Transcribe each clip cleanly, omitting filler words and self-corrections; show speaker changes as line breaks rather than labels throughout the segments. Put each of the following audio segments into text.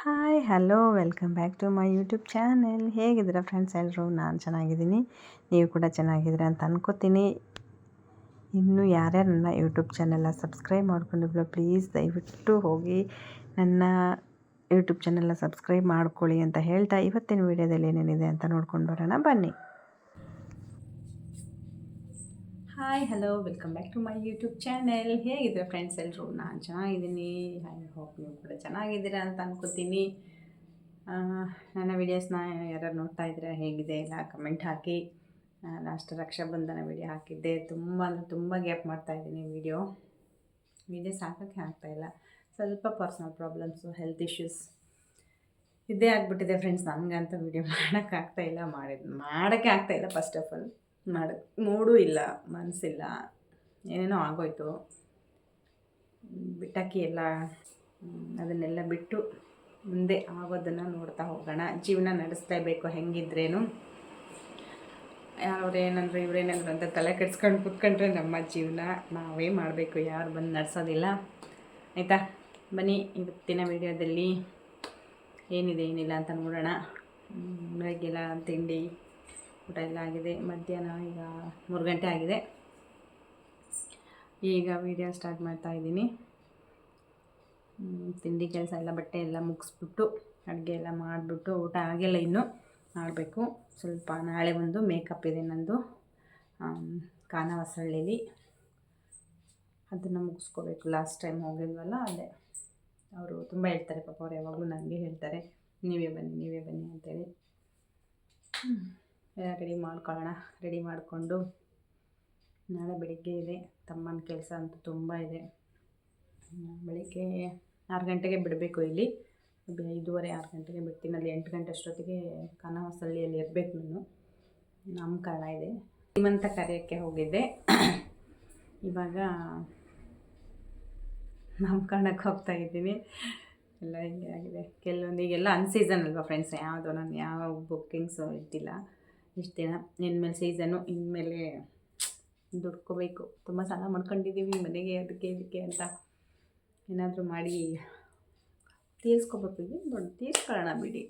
Hi hello welcome back to my YouTube channel. ಹೇಗಿದ್ದೀರಾ friends ಎಲ್ಲರೂ? ನಾನು ಚೆನ್ನಾಗಿದ್ದೀನಿ, ನೀವು ಕೂಡ ಚೆನ್ನಾಗಿದ್ದೀರಾ ಅಂತ ಅನ್ಕೋತೀನಿ. ಇನ್ನೂ ಯಾರ್ಯಾರು ನನ್ನ ಯೂಟ್ಯೂಬ್ ಚಾನೆಲ್ನ ಸಬ್ಸ್ಕ್ರೈಬ್ ಮಾಡ್ಕೊಂಡಿಲ್ಲ ಪ್ಲೀಸ್ ದಯವಿಟ್ಟು ಹೋಗಿ ನನ್ನ ಯೂಟ್ಯೂಬ್ ಚಾನೆಲ್ನ ಸಬ್ಸ್ಕ್ರೈಬ್ ಮಾಡ್ಕೊಳ್ಳಿ ಅಂತ ಹೇಳ್ತಾ ಇವತ್ತಿನ ವೀಡಿಯೋದಲ್ಲಿ ಏನೇನಿದೆ ಅಂತ ನೋಡ್ಕೊಂಡು ಬರೋಣ ಬನ್ನಿ. Hi hello welcome back to my YouTube channel. ಹೇಗಿದ್ದೀರಾ ಫ್ರೆಂಡ್ಸ್ ಎಲ್ಲರೂ? ನಾನು ಚೆನ್ನಾಗಿದ್ದೀನಿ. ಐ ಹೋಪ್ ನೀವು ಕೂಡ ಚೆನ್ನಾಗಿದ್ದೀರಾ ಅಂತ ಅನ್ಕೋತೀನಿ. ನನ್ನ ವೀಡಿಯೋಸ್ನ ಯಾರು ನೋಡ್ತಾ ಇದ್ದೀರಾ, ಹೇಗಿದೆ ಎಲ್ಲ ಕಮೆಂಟ್ ಹಾಕಿ. ಲಾಸ್ಟ್ ರಕ್ಷಾಬಂಧನ ವೀಡಿಯೋ ಹಾಕಿದ್ದೆ, ತುಂಬ ಗ್ಯಾಪ್ ಮಾಡ್ತಾಯಿದ್ದೀನಿ. ವೀಡಿಯೋಸ್ ಹಾಕೋಕ್ಕೆ ಆಗ್ತಾಯಿಲ್ಲ, ಸ್ವಲ್ಪ ಪರ್ಸ್ನಲ್ ಪ್ರಾಬ್ಲಮ್ಸು, ಹೆಲ್ತ್ ಇಶ್ಯೂಸ್ ಇದೇ ಆಗಿಬಿಟ್ಟಿದೆ ಫ್ರೆಂಡ್ಸ್. ನನಗಂತೂ ವೀಡಿಯೋ ಮಾಡೋಕ್ಕೆ ಆಗ್ತಾಯಿಲ್ಲ. ಫಸ್ಟ್ ಆಫ್ ಆಲ್ ಮೂಡೂ ಇಲ್ಲ, ಮನಸ್ಸಿಲ್ಲ, ಏನೇನೋ ಆಗೋಯ್ತು. ಬಿಟ್ಟಾಕಿ ಎಲ್ಲ ಅದನ್ನೆಲ್ಲ ಬಿಟ್ಟು ಮುಂದೆ ಆಗೋದನ್ನು ನೋಡ್ತಾ ಹೋಗೋಣ. ಜೀವನ ನಡೆಸಲೇಬೇಕು ಹೆಂಗಿದ್ರೇನು. ಅವ್ರೇನಂದ್ರು ಇವರೇನಂದ್ರು ಅಂತ ತಲೆ ಕೆಡ್ಸ್ಕೊಂಡು ಕೂತ್ಕೊಂಡ್ರೆ ನಮ್ಮ ಜೀವನ ನಾವೇ ಮಾಡಬೇಕು, ಯಾರು ಬಂದು ನಡೆಸೋದಿಲ್ಲ. ಆಯಿತಾ? ಬನ್ನಿ ಇವತ್ತಿನ ವೀಡಿಯೋದಲ್ಲಿ ಏನಿದೆ ಏನಿಲ್ಲ ಅಂತ ನೋಡೋಣ. ಬೆಳಗ್ಗೆಲ್ಲ ತಿಂಡಿ ಊಟ ಎಲ್ಲ ಆಗಿದೆ. ಮಧ್ಯಾಹ್ನ ಈಗ 3 ಗಂಟೆ ಆಗಿದೆ. ಈಗ ವೀಡಿಯೋ ಸ್ಟಾರ್ಟ್ ಮಾಡ್ತಾಯಿದ್ದೀನಿ. ತಿಂಡಿ ಕೆಲಸ ಎಲ್ಲ, ಬಟ್ಟೆ ಎಲ್ಲ ಮುಗಿಸ್ಬಿಟ್ಟು ಅಡುಗೆ ಎಲ್ಲ ಮಾಡಿಬಿಟ್ಟು, ಊಟ ಆಗಿಲ್ಲ ಇನ್ನೂ, ಮಾಡಬೇಕು. ಸ್ವಲ್ಪ ನಾಳೆ ಒಂದು ಮೇಕಪ್ ಇದೆ ನಂದು, ಖಾನಾವಸಳ್ಳಿಲಿ, ಅದನ್ನು ಮುಗಿಸ್ಕೋಬೇಕು. ಲಾಸ್ಟ್ ಟೈಮ್ ಹೋಗಿದ್ವಲ್ಲ, ಅದೇ ಅವರು ತುಂಬ ಹೇಳ್ತಾರೆ ಪಾಪ. ಅವ್ರು ಯಾವಾಗಲೂ ನನಗೆ ಹೇಳ್ತಾರೆ, ನೀವೇ ಬನ್ನಿ ಅಂತೇಳಿ. ರೆಡಿ ಮಾಡ್ಕೊಳ್ಳೋಣ. ರೆಡಿ ಮಾಡಿಕೊಂಡು ನಾಳೆ ಬೆಳಿಗ್ಗೆ ಇದೆ ತಮ್ಮನ ಕೆಲಸ ಅಂತೂ ತುಂಬ ಇದೆ. ಬೆಳಿಗ್ಗೆ 6 ಗಂಟೆಗೆ ಬಿಡಬೇಕು. ಇಲ್ಲಿ 5:30 6 ಗಂಟೆಗೆ ಬಿಡ್ತೀನಿ. ಅಲ್ಲಿ 8 ಗಂಟೆ ಅಷ್ಟೊತ್ತಿಗೆ ಖಾನಾವಸಳ್ಳಿಯಲ್ಲಿ ಇರಬೇಕು. ನಾನು ನಾಮಕರಣ ಇದೆ, ಶ್ರೀಮಂತ ಕಾರ್ಯಕ್ಕೆ ಹೋಗಿದ್ದೆ. ಇವಾಗ ನಾಮಕರಣಕ್ಕೆ ಹೋಗ್ತಾಯಿದ್ದೀನಿ. ಎಲ್ಲ ಹಿಂಗೆ ಆಗಿದೆ. ಈಗೆಲ್ಲ ಅನ್ಸೀಸನ್ ಅಲ್ವಾ ಫ್ರೆಂಡ್ಸ್, ನಾನು ಯಾವ ಬುಕ್ಕಿಂಗ್ಸು ಇದ್ದಿಲ್ಲ ಇಷ್ಟು ದಿನ. ಇನ್ಮೇಲೆ ಸೀಸನ್ನು, ಇನ್ಮೇಲೆ ದುಡ್ಕೋಬೇಕು. ತುಂಬ ಸಾಲ ಮಾಡ್ಕೊಂಡಿದ್ದೀವಿ ಮನೆಗೆ, ಅದಕ್ಕೆ ಇದಕ್ಕೆ ಅಂತ. ಏನಾದರೂ ಮಾಡಿ ತೀರಿಸ್ಕೋಬೇಕು. ಏನು ದೊಡ್ಡ ತೀರ್ಸ್ಕೊಳ್ಳೋಣ ಬಿಡಿ.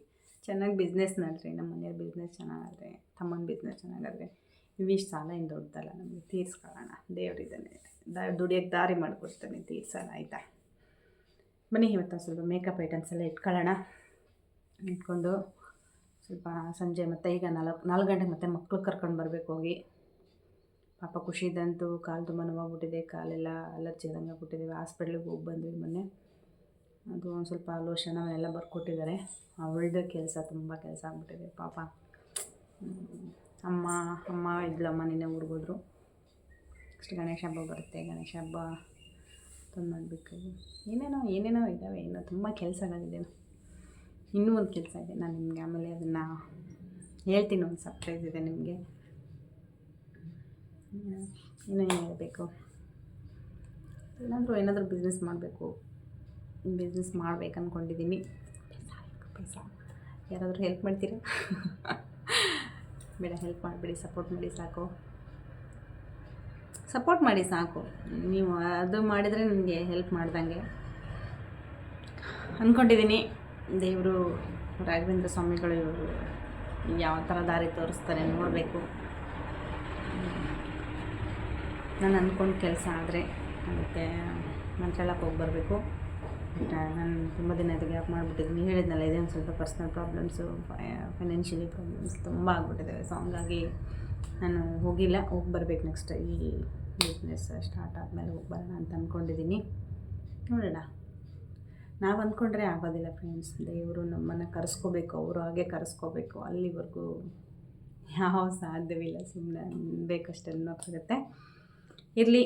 ಚೆನ್ನಾಗಿ ಬಿಸ್ನೆಸ್ ಮಾಡಿರಿ, ನಮ್ಮ ಮನೆಯವ್ರ ಬಿಸ್ನೆಸ್ ಚೆನ್ನಾಗಾದರೆ, ತಮ್ಮನ ಬಿಸ್ನೆಸ್ ಚೆನ್ನಾಗಾದರೆ, ಇವಿಷ್ಟು ಸಾಲ ಏನು ದೊಡ್ಡದಲ್ಲ ನಮಗೆ. ತೀರಿಸ್ಕೊಳ್ಳೋಣ, ದೇವರಿದ್ದಾನೆ, ದುಡಿಯೋಕ್ಕೆ ದಾರಿ ಮಾಡಿಕೊಡ್ತಾನೆ, ತೀರ್ಸೋಣ. ಆಯಿತಾ? ಬನ್ನಿ ಇವತ್ತು ಸ್ವಲ್ಪ ಮೇಕಪ್ ಐಟಮ್ಸ್ ಎಲ್ಲ ಇಟ್ಕೊಳ್ಳೋಣ. ಇಟ್ಕೊಂಡು ಸ್ವಲ್ಪ ಸಂಜೆ ಮತ್ತು ಈಗ 4 ಗಂಟೆಗೆ ಮತ್ತೆ ಮಕ್ಕಳು ಕರ್ಕೊಂಡು ಬರಬೇಕು ಹೋಗಿ. ಪಾಪ ಖುಷಿದಂತೂ ಕಾಲು ತುಂಬ ನೋವಾಗ್ಬಿಟ್ಟಿದೆ, ಕಾಲೆಲ್ಲ ಅಲರ್ಜಿ ಆದಂಗೆ ಆಗ್ಬಿಟ್ಟಿದ್ದೀವಿ. ಹಾಸ್ಪಿಟ್ಲಿಗೆ ಹೋಗಿ ಬಂದ್ವಿ ಮೊನ್ನೆ. ಅದು ಒಂದು ಸ್ವಲ್ಪ ಲೋಷನ್ ಅವೆಲ್ಲ ಬರ್ಕೊಟ್ಟಿದ್ದಾರೆ. ಅವಳದು ತುಂಬ ಕೆಲಸ ಆಗ್ಬಿಟ್ಟಿದೆ ಪಾಪ. ಅಮ್ಮ ಇದ್ಲಮ್ಮ, ನಿನ್ನೆ ಊರಿಗೆ ಹೋದ್ರು. ಅಷ್ಟು ಗಣೇಶ ಹಬ್ಬ ಬರುತ್ತೆ, ಗಣೇಶ ಹಬ್ಬ ತಂದು ಮಾಡಬೇಕು. ಏನೇನೋ ಇದ್ದಾವೆ, ಇನ್ನೂ ತುಂಬ ಕೆಲಸಗಳಿದೆ. ಇನ್ನೂ ಒಂದು ಕೆಲಸ ಇದೆ, ನಾನು ನಿಮಗೆ ಆಮೇಲೆ ಅದನ್ನು ಹೇಳ್ತೀನಿ. ಒಂದು ಸರ್ಪ್ರೈಸ್ ಇದೆ ನಿಮಗೆ. ಇನ್ನೇನು ಹೇಳಬೇಕು, ಏನಾದರೂ ಬಿಸ್ನೆಸ್ ಮಾಡಬೇಕು. ಬಿಸ್ನೆಸ್ ಮಾಡ್ಬೇಕು ಅಂದ್ಕೊಂಡಿದ್ದೀನಿ. ಪೈಸ ಯಾರಾದರೂ ಹೆಲ್ಪ್ ಮಾಡ್ತೀರಾ? ಬೇಡ, ಹೆಲ್ಪ್ ಮಾಡಿಬಿಡಿ, ಸಪೋರ್ಟ್ ಮಾಡಿ ಸಾಕು. ನೀವು ಅದು ಮಾಡಿದರೆ ನನಗೆ ಹೆಲ್ಪ್ ಮಾಡ್ದಂಗೆ ಅಂದ್ಕೊಂಡಿದ್ದೀನಿ. ದೇವರು ರಾಘವೇಂದ್ರ ಸ್ವಾಮಿಗಳು ಯಾವ ಥರ ದಾರಿ ತೋರಿಸ್ತಾರೆ ನೋಡಬೇಕು. ನಾನು ಅಂದ್ಕೊಂಡು ಕೆಲಸ ಆದರೆ ಅದಕ್ಕೆ ಮಂತ್ರಾಲಯಕ್ಕೆ ಹೋಗಿ ಬರಬೇಕು. ನಾನು ತುಂಬ ದಿನ ಅದು ಗ್ಯಾಪ್ ಮಾಡಿಬಿಟ್ಟಿದ್ದೀನಿ. ಹೇಳಿದ್ನಲ್ಲ, ಇದೇ ಒಂದು ಸ್ವಲ್ಪ ಪರ್ಸ್ನಲ್ ಪ್ರಾಬ್ಲಮ್ಸು, ಫೈನಾನ್ಷಿಯಲಿ ಪ್ರಾಬ್ಲಮ್ಸ್ ತುಂಬ ಆಗ್ಬಿಟ್ಟಿದ್ದಾವೆ. ಸೊ ಹಂಗಾಗಿ ನಾನು ಹೋಗಿ ಬರಬೇಕು. ನೆಕ್ಸ್ಟ್ ಈ ಬಿಸ್ನೆಸ್ ಸ್ಟಾರ್ಟ್ ಆದಮೇಲೆ ಹೋಗಿ ಬರೋಣ ಅಂತ ಅಂದ್ಕೊಂಡಿದ್ದೀನಿ. ನೋಡೋಣ. ನಾವು ಅಂದ್ಕೊಂಡ್ರೆ ಆಗೋದಿಲ್ಲ ಫ್ರೆಂಡ್ಸ್. ದೇವರು ನಮ್ಮನ್ನು ಕರೆಸ್ಕೋಬೇಕು, ಅವರು ಹಾಗೆ ಕರೆಸ್ಕೋಬೇಕು. ಅಲ್ಲಿವರೆಗೂ ಯಾವ ಸಾಧ್ಯವಿಲ್ಲ. ಸುಮ್ಮನೆ ಬೇಕಷ್ಟೇ ಅನ್ನೋಕ್ಕಾಗುತ್ತೆ. ಇರಲಿ,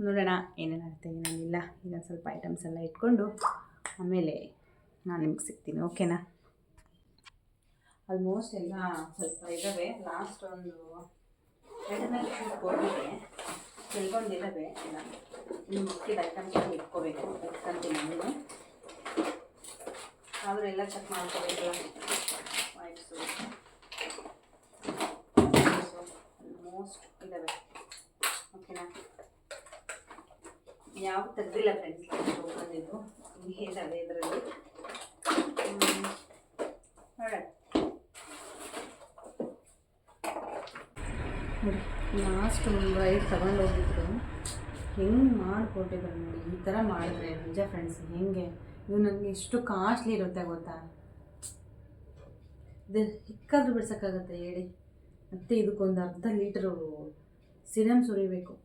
ನೋಡೋಣ ಏನೇನಾಗುತ್ತೆ ಏನೇನಿಲ್ಲ. ಈಗ ಸ್ವಲ್ಪ ಐಟಮ್ಸ್ ಎಲ್ಲ ಇಟ್ಕೊಂಡು ಆಮೇಲೆ ನಾನು ನಿಮ್ಗೆ ಸಿಗ್ತೀನಿ, ಓಕೆನಾ? ಆಲ್ಮೋಸ್ಟ್ ಎಲ್ಲ ಸ್ವಲ್ಪ ಇದ್ದಾವೆ. ಲಾಸ್ಟ್ ಒಂದು 2 ಶೂಟ್ ಹೋಗಿದೆ, ಕೆಲವೊಂದಿದ್ದಾವೆ. ಇನ್ನು ಮುಖ್ಯದ ಐಟಮ್ಸ್ ಇಟ್ಕೋಬೇಕು, ಇಟ್ಕೊಂತೀನಿ ನಾನು. ಆದರೂ ಎಲ್ಲ ಚೆಕ್ ಮಾಡ್ಕೋಬೇಕಲ್ಲ. ವೈಟ್ಸು ಆಲ್ಮೋಸ್ಟ್ ಇದ್ದಾವೆ, ಓಕೆನಾ? ಯಾವ ತೆಗೆದಿಲ್ಲ ಫ್ರೆಂಡ್ಸ್, ಬಂದಿದ್ದು ಇದ್ದಾವೆ ಇದರಲ್ಲಿ. ನೋಡಿ ಲಾಸ್ಟ್ ಒಂದು ರೈಡ್ ತಗೊಂಡೋಗಿದ್ರು ಹೆಂಗೆ ಮಾಡಿಕೊಟ್ಟಿದ್ರು ನೋಡಿ. ಈ ಥರ ಮಾಡಿದ್ರೆ ನಿಜ ಫ್ರೆಂಡ್ಸ್ ಹೆಂಗೆ ಇದು ನನಗೆ ಎಷ್ಟು ಕಾಸ್ಟ್ಲಿ ಇರುತ್ತೆ ಗೊತ್ತಾ. ಇದು ಹಿಕ್ಕಾದ್ರೂ ಬಿಡ್ಸೋಕ್ಕಾಗತ್ತೆ ಹೇಳಿ. ಮತ್ತು ಇದಕ್ಕೊಂದು ಅರ್ಧ ಲೀಟ್ರು ಸಿರಮ್ ಸುರಿಬೇಕು.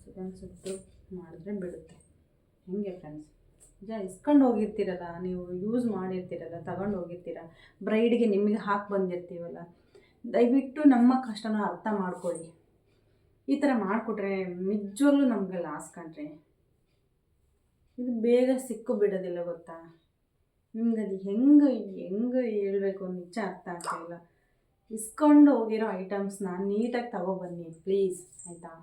ಸಿರಮ್ ಸುಟ್ಟು ಮಾಡಿದ್ರೆ ಬಿಡುತ್ತೆ. ಹೆಂಗೆ ಫ್ರೆಂಡ್ಸ್ ನಿಜ ಇಸ್ಕೊಂಡು ಹೋಗಿರ್ತೀರಲ್ಲ, ನೀವು ಯೂಸ್ ಮಾಡಿರ್ತೀರಲ್ಲ, ತಗೊಂಡು ಹೋಗಿರ್ತೀರ, ಬ್ರೈಡ್ಗೆ ನಿಮಗೆ ಹಾಕಿ ಬಂದಿರ್ತೀವಲ್ಲ, ದಯವಿಟ್ಟು ನಮ್ಮ ಕಷ್ಟನ ಅರ್ಥ ಮಾಡ್ಕೊಳ್ಳಿ. ಈ ಥರ ಮಾಡಿಕೊಟ್ರೆ ನಿಜವಾಗ್ಲೂ ನಮಗೆ ಲಾಸ್ ಕಂಡ್ರೆ. ಇದು ಬೇಗ ಸಿಕ್ಕು ಬಿಡೋದಿಲ್ಲ ಗೊತ್ತಾ. ನಿಮ್ಗೆ ಅದು ಹೆಂಗೆ ಹೇಳ್ಬೇಕು ನಿಜ ಅರ್ಥ ಆಗ್ತಾಯಿಲ್ಲ. ಇಸ್ಕೊಂಡು ಹೋಗಿರೋ ಐಟಮ್ಸ್ನ ನೀಟಾಗಿ ತಗೊಬನ್ನಿ ಪ್ಲೀಸ್, ಆಯಿತಾ.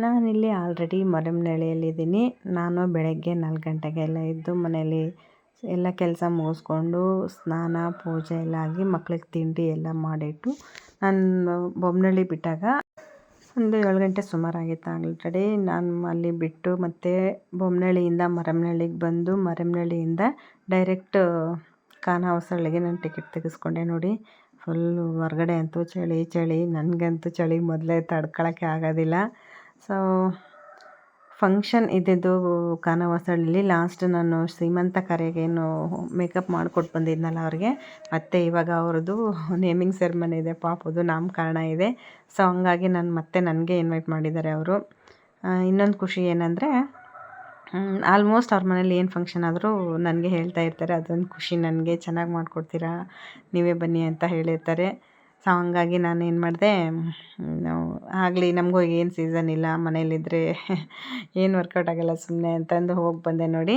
ನಾನಿಲ್ಲಿ ಆಲ್ರೆಡಿ ಮರಿಯಮ್ನಹಳ್ಳಿಯಲ್ಲಿದ್ದೀನಿ. ನಾನು ಬೆಳಗ್ಗೆ 4 ಗಂಟೆಗೆಲ್ಲ ಎದ್ದು ಮನೇಲಿ ಎಲ್ಲ ಕೆಲಸ ಮುಗಿಸ್ಕೊಂಡು ಸ್ನಾನ ಪೂಜೆ ಎಲ್ಲ ಆಗಿ ಮಕ್ಳಿಗೆ ತಿಂಡಿ ಎಲ್ಲ ಮಾಡಿಟ್ಟು ನಾನು ಬೊಮ್ಮನಹಳ್ಳಿ ಬಿಟ್ಟಾಗ ಒಂದು 7 ಗಂಟೆ ಸುಮಾರಾಗಿತ್ತು ಆಲ್ರೆಡಿ. ನಾನು ಅಲ್ಲಿ ಬಿಟ್ಟು ಮತ್ತು ಬೊಮ್ಮನಹಳ್ಳಿಯಿಂದ ಮರಿಯಮ್ನಹಳ್ಳಿಗೆ ಬಂದು ಮರಿಯಮ್ನಹಳ್ಳಿಯಿಂದ ಡೈರೆಕ್ಟ್ ಖಾನಾವಸಳ್ಳಿಗೆ ನಾನು ಟಿಕೆಟ್ ತೆಗೆಸ್ಕೊಂಡೆ ನೋಡಿ. ಫುಲ್ಲು ಹೊರ್ಗಡೆ ಅಂತೂ ಚಳಿ, ನನಗಂತೂ ಚಳಿ ಮೊದಲೇ ತಡ್ಕೊಳಕ್ಕೆ ಆಗೋದಿಲ್ಲ. ಸೊ ಫಂಕ್ಷನ್ ಇದ್ದಿದ್ದು ಖಾನಾವಸಳ್ಳಿಲಿ. ಲಾಸ್ಟ್ ನಾನು ಸೀಮಂತ ಕರೆಗೇನು ಮೇಕಪ್ ಮಾಡಿಕೊಟ್ಟು ಬಂದಿದ್ನಲ್ಲ ಅವ್ರಿಗೆ, ಮತ್ತು ಇವಾಗ ಅವ್ರದ್ದು ನೇಮಿಂಗ್ ಸೆರೆಮನಿ ಇದೆ, ಪಾಪದು ನಾಮಕರಣ ಇದೆ. ಸೊ ಹಂಗಾಗಿ ನನಗೆ ಇನ್ವೈಟ್ ಮಾಡಿದ್ದಾರೆ ಅವರು. ಇನ್ನೊಂದು ಖುಷಿ ಏನಂದರೆ ಆಲ್ಮೋಸ್ಟ್ ಅವ್ರ ಮನೇಲಿ ಏನು ಫಂಕ್ಷನ್ ಆದರೂ ನನಗೆ ಹೇಳ್ತಾ ಇರ್ತಾರೆ. ಅದೊಂದು ಖುಷಿ ನನಗೆ. ಚೆನ್ನಾಗಿ ಮಾಡಿಕೊಡ್ತೀರಾ, ನೀವೇ ಬನ್ನಿ ಅಂತ ಹೇಳಿರ್ತಾರೆ. ಸೊ ಹಂಗಾಗಿ ನಾನು ಏನು ಮಾಡಿದೆ, ಆಗಲಿ ನಮಗೂ ಏನು ಸೀಸನ್ ಇಲ್ಲ, ಮನೇಲಿದ್ದರೆ ಏನು ವರ್ಕೌಟ್ ಆಗೋಲ್ಲ ಸುಮ್ಮನೆ ಅಂತಂದು ಹೋಗಿ ಬಂದೆ ನೋಡಿ.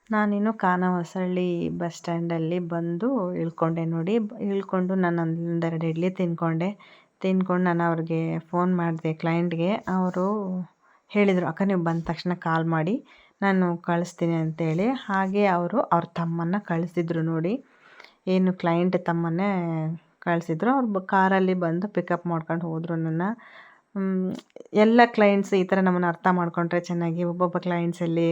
ನಾನಿನ್ನು ಖಾನಾವಸಳ್ಳಿ ಬಸ್ ಸ್ಟ್ಯಾಂಡಲ್ಲಿ ಬಂದು ಇಳ್ಕೊಂಡೆ ನೋಡಿ. ಇಳ್ಕೊಂಡು ನಾನು ಒಂದೆರಡು ಇಡ್ಲಿ ತಿಂದ್ಕೊಂಡು ನಾನು ಅವ್ರಿಗೆ ಫೋನ್ ಮಾಡಿದೆ ಕ್ಲೈಂಟ್ಗೆ. ಅವರು ಹೇಳಿದರು, ಅಕ್ಕ ನೀವು ಬಂದ ತಕ್ಷಣ ಕಾಲ್ ಮಾಡಿ ನಾನು ಕಳಿಸ್ತೀನಿ ಅಂತೇಳಿ. ಹಾಗೆ ಅವರು ಅವ್ರ ತಮ್ಮನ್ನ ಕಳಿಸಿದ್ರು ನೋಡಿ. ಏನು ಕ್ಲೈಂಟ್ ತಮ್ಮನ್ನೇ ಕಳಿಸಿದ್ರು. ಅವ್ರು ಕಾರಲ್ಲಿ ಬಂದು ಪಿಕಪ್ ಮಾಡ್ಕೊಂಡು ಹೋದರು ನನ್ನ. ಎಲ್ಲ ಕ್ಲೈಂಟ್ಸ್ ಈ ಥರ ನಮ್ಮನ್ನು ಅರ್ಥ ಮಾಡ್ಕೊಂಡ್ರೆ ಚೆನ್ನಾಗಿ. ಒಬ್ಬೊಬ್ಬ ಕ್ಲೈಂಟ್ಸಲ್ಲಿ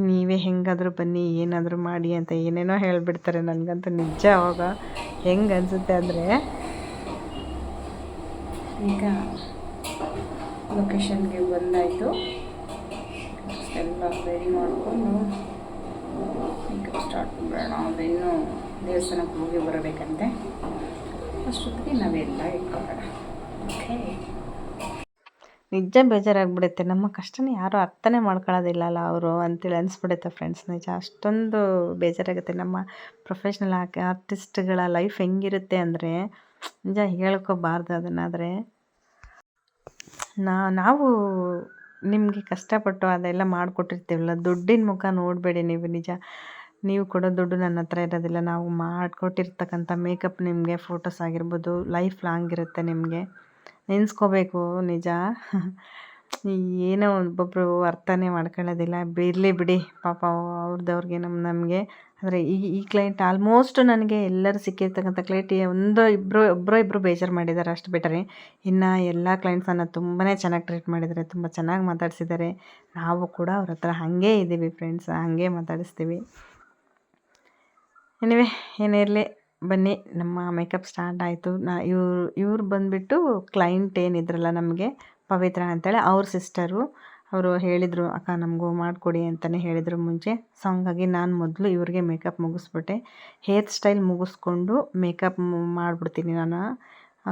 ನೀವೇ ಹೆಂಗಾದರೂ ಬನ್ನಿ, ಏನಾದರೂ ಮಾಡಿ ಅಂತ ಏನೇನೋ ಹೇಳಿಬಿಡ್ತಾರೆ. ನನಗಂತೂ ನಿಜ ಅವಾಗ ಹೆಂಗೆ ಅನಿಸುತ್ತೆ ಅಂದರೆ, ಈಗ ಲೊಕೇಶನ್ಗೆ ಬಂದಾಯಿತು, ಎಲ್ಲ ರೆಡಿ ಮಾಡಿಕೊಂಡು ಈಗ ಸ್ಟಾರ್ಟ್ ಮಾಡೋಣ. ಅಂದರೆ ಇನ್ನೂ ದೇವಸ್ಥಾನಕ್ಕೆ ಹೋಗಿ ಬರಬೇಕಂತೆ. ಅಷ್ಟೊತ್ತಿಗೆ ನಾವೆಲ್ಲ ಇಟ್ಕೊಳ್ಳೋಣ. ಓಕೆ. ನಿಜ ಬೇಜಾರಾಗ್ಬಿಡುತ್ತೆ. ನಮ್ಮ ಕಷ್ಟನ ಯಾರೂ ಅರ್ಥನೇ ಮಾಡ್ಕೊಳ್ಳೋದಿಲ್ಲಲ್ಲ ಅವರು ಅಂತೇಳಿ ಅನಿಸ್ಬಿಡುತ್ತೆ ಫ್ರೆಂಡ್ಸ್. ನಿಜ ಅಷ್ಟೊಂದು ಬೇಜಾರಾಗುತ್ತೆ. ನಮ್ಮ ಪ್ರೊಫೆಷ್ನಲ್ ಆರ್ಟಿಸ್ಟ್ಗಳ ಲೈಫ್ ಹೆಂಗಿರುತ್ತೆ ಅಂದರೆ ನಿಜ ಹೇಳ್ಕೋಬಾರ್ದು ಅದನ್ನಾದರೆ. ನಾವು ನಿಮಗೆ ಕಷ್ಟಪಟ್ಟು ಅದೆಲ್ಲ ಮಾಡಿಕೊಟ್ಟಿರ್ತೀವಲ್ಲ, ದುಡ್ಡಿನ ಮುಖ ನೋಡಬೇಡಿ ನೀವು. ನಿಜ ನೀವು ಕೊಡೋ ದುಡ್ಡು ನನ್ನ ಹತ್ರ ಇರೋದಿಲ್ಲ. ನಾವು ಮಾಡಿಕೊಟ್ಟಿರ್ತಕ್ಕಂಥ ಮೇಕಪ್ ನಿಮಗೆ ಫೋಟೋಸ್ ಆಗಿರ್ಬೋದು ಲೈಫ್ ಲಾಂಗ್ ಇರುತ್ತೆ. ನಿಮಗೆ ನೆನೆಸ್ಕೋಬೇಕು. ನಿಜ ಏನೋ ಒಬ್ಬೊಬ್ಬರು ಅರ್ಥನೇ ಮಾಡ್ಕೊಳ್ಳೋದಿಲ್ಲ. ಇರಲಿ ಬಿಡಿ, ಪಾಪ ಅವ್ರದ್ದವ್ರಿಗೆ ನಮಗೆ. ಆದರೆ ಈ ಕ್ಲೈಂಟ್ ಆಲ್ಮೋಸ್ಟ್ ನನಗೆ ಎಲ್ಲರೂ ಸಿಕ್ಕಿರ್ತಕ್ಕಂಥ ಕ್ಲೈಂಟ್ ಒಬ್ಬರು ಬೇಜಾರು ಮಾಡಿದ್ದಾರೆ, ಅಷ್ಟು ಬಿಟ್ಟರೆ ಇನ್ನು ಎಲ್ಲ ಕ್ಲೈಂಟ್ಸನ್ನು ತುಂಬಾ ಚೆನ್ನಾಗಿ ಟ್ರೀಟ್ ಮಾಡಿದ್ದಾರೆ, ತುಂಬ ಚೆನ್ನಾಗಿ ಮಾತಾಡಿಸಿದ್ದಾರೆ. ನಾವು ಕೂಡ ಅವ್ರ ಹತ್ರ ಹಾಗೇ ಇದ್ದೀವಿ ಫ್ರೆಂಡ್ಸ್, ಹಾಗೇ ಮಾತಾಡಿಸ್ತೀವಿ. ಎನಿವೆ ಏನೇ ಇರಲಿ, ಬನ್ನಿ ನಮ್ಮ ಮೇಕಪ್ ಸ್ಟಾರ್ಟ್ ಆಯಿತು. ಇವ್ರು ಬಂದುಬಿಟ್ಟು ಕ್ಲೈಂಟ್ ಏನಿದ್ರಲ್ಲ ನಮಗೆ, ಪವಿತ್ರ ಅಂತೇಳಿ ಅವ್ರ ಸಿಸ್ಟರು. ಅವರು ಹೇಳಿದರು, ಅಕ್ಕ ನಮಗೂ ಮಾಡಿಕೊಡಿ ಅಂತಲೇ ಹೇಳಿದರು ಮುಂಚೆ. ಸೊ ಹಂಗಾಗಿ ನಾನು ಮೊದಲು ಇವ್ರಿಗೆ ಮೇಕಪ್ ಮುಗಿಸ್ಬಿಟ್ಟೆ. ಹೇರ್ ಸ್ಟೈಲ್ ಮುಗಿಸ್ಕೊಂಡು ಮೇಕಪ್ ಮಾಡಿಬಿಡ್ತೀನಿ ನಾನು.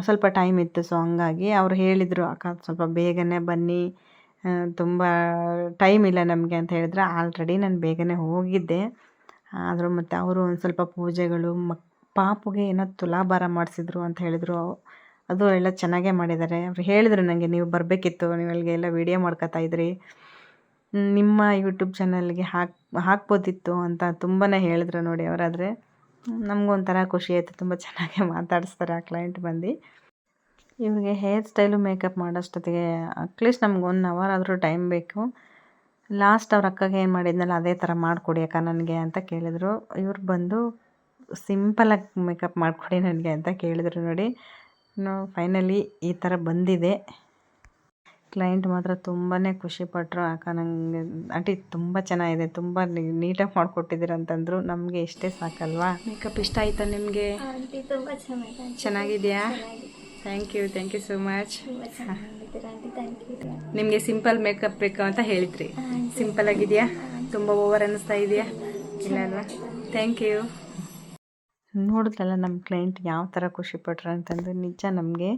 ಸ್ವಲ್ಪ ಟೈಮ್ ಇತ್ತು. ಸೊ ಹಂಗಾಗಿ ಅವ್ರು ಹೇಳಿದರು, ಅಕ್ಕ ಸ್ವಲ್ಪ ಬೇಗನೆ ಬನ್ನಿ, ತುಂಬ ಟೈಮ್ ಇಲ್ಲ ನಮಗೆ ಅಂತ ಹೇಳಿದ್ರೆ. ಆಲ್ರೆಡಿ ನಾನು ಬೇಗನೆ ಹೋಗಿದ್ದೆ. ಆದರೂ ಮತ್ತು ಅವರು ಒಂದು ಸ್ವಲ್ಪ ಪೂಜೆಗಳು, ಪಾಪುಗೆ ಏನೋ ತುಲಾಭಾರ ಮಾಡಿಸಿದ್ರು ಅಂತ ಹೇಳಿದರು. ಅದು ಎಲ್ಲ ಚೆನ್ನಾಗೇ ಮಾಡಿದ್ದಾರೆ. ಅವ್ರು ಹೇಳಿದರು ನನಗೆ, ನೀವು ಬರಬೇಕಿತ್ತು, ನೀವು ಅಲ್ಲಿಗೆ ಎಲ್ಲ ವೀಡಿಯೋ ಮಾಡ್ಕೊತಾ ಇದ್ರಿ, ನಿಮ್ಮ ಯೂಟ್ಯೂಬ್ ಚಾನಲ್ಗೆ ಹಾಕ್ಬೋದಿತ್ತು ಅಂತ ತುಂಬಾ ಹೇಳಿದ್ರು ನೋಡಿ. ಅವರಾದರೆ ನಮಗೊಂಥರ ಖುಷಿ ಆಯಿತು. ತುಂಬ ಚೆನ್ನಾಗೇ ಮಾತಾಡಿಸ್ತಾರೆ ಆ ಕ್ಲೈಂಟ್ ಬಂದು. ಇವ್ರಿಗೆ ಹೇರ್ ಸ್ಟೈಲು ಮೇಕಪ್ ಮಾಡೋಷ್ಟೊತ್ತಿಗೆ ಅಟ್ಲೀಸ್ಟ್ ನಮ್ಗೆ 1 ಅವರ್ ಆದರೂ ಟೈಮ್ ಬೇಕು. ಲಾಸ್ಟ್ ಅವ್ರ ಅಕ್ಕಗೆ ಏನು ಮಾಡಿದ್ನಲ್ಲ ಅದೇ ಥರ ಮಾಡಿಕೊಡಿ ಅಕ್ಕ ನನಗೆ ಅಂತ ಕೇಳಿದರು. ಇವ್ರು ಬಂದು ಸಿಂಪಲಾಗಿ ಮೇಕಪ್ ಮಾಡಿಕೊಡಿ ನನಗೆ ಅಂತ ಕೇಳಿದರು ನೋಡಿ. ಫೈನಲಿ ಈ ಥರ ಬಂದಿದೆ. ಕ್ಲೈಂಟ್ ಮಾತ್ರ ತುಂಬಾ ಖುಷಿಪಟ್ಟರು. ಅಕ್ಕ ನನಗೆ ಆಂಟಿ ತುಂಬ ಚೆನ್ನಾಗಿದೆ, ತುಂಬ ನೀಟಾಗಿ ಮಾಡಿಕೊಟ್ಟಿದ್ದೀರ ಅಂತಂದರು. ನಮಗೆ ಇಷ್ಟೇ ಸಾಕಲ್ವಾ. ಮೇಕಪ್ ಇಷ್ಟ ಆಯಿತಾ ನಿಮಗೆ? ಚೆನ್ನಾಗಿದೆಯಾ? Thank you so much. ನಿಮಗೆ ಸಿಂಪಲ್ ಮೇಕಪ್ ಬೇಕು ಅಂತ ಹೇಳಿದ್ರಿ. ಸಿಂಪಲ್ ಆಗಿದೆಯಾ? ತುಂಬ ಓವರ್ ಅನ್ನಿಸ್ತಾ ಇದೆಯಾ? ಇಲ್ಲ ಅಲ್ವಾ? Thank you. ನೋಡಿದ್ರಲ್ಲ ನಮ್ಮ ಕ್ಲೈಂಟ್ ಯಾವ ಥರ ಖುಷಿಪಟ್ರು ಅಂತಂದು. ನಿಜ ನಮಗೆ